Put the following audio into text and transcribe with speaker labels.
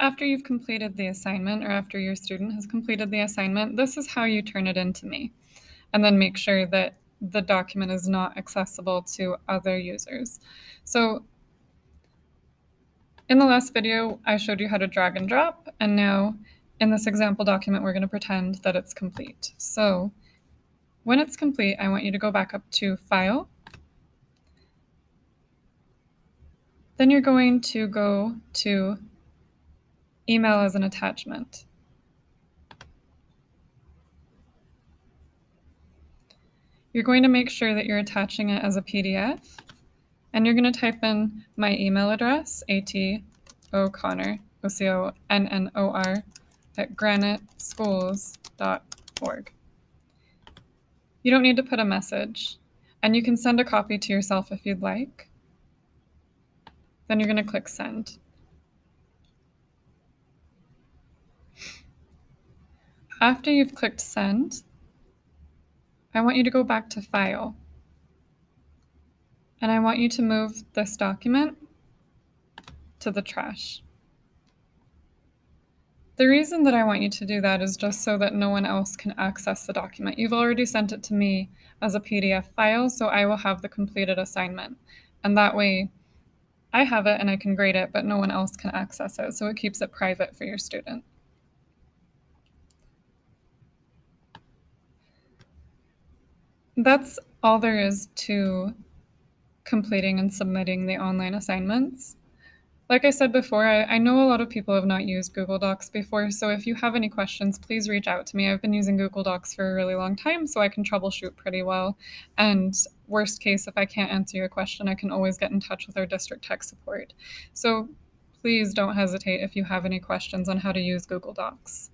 Speaker 1: After you've completed the assignment or after your student has completed the assignment, this is how you turn it into me. And then make sure that the document is not accessible to other users. So in the last video, I showed you how to drag and drop, and now in this example document, we're going to pretend that it's complete. So when it's complete, I want you to go back up to File. Then you're going to go to Email as an attachment. You're going to make sure that you're attaching it as a PDF, and you're going to type in my email address, atoconnor, OCONNOR, at graniteschools.org. You don't need to put a message, and you can send a copy to yourself if you'd like. Then you're going to click Send. After you've clicked Send, I want you to go back to File, and I want you to move this document to the trash. The reason that I want you to do that is just so that no one else can access the document. You've already sent it to me as a PDF file, so I will have the completed assignment. And that way, I have it and I can grade it, but no one else can access it, so it keeps it private for your student. That's all there is to completing and submitting the online assignments. Like I said before, I know a lot of people have not used Google Docs before, so if you have any questions, please reach out to me. I've been using Google Docs for a really long time, so I can troubleshoot pretty well. And worst case, if I can't answer your question, I can always get in touch with our district tech support. So please don't hesitate if you have any questions on how to use Google Docs.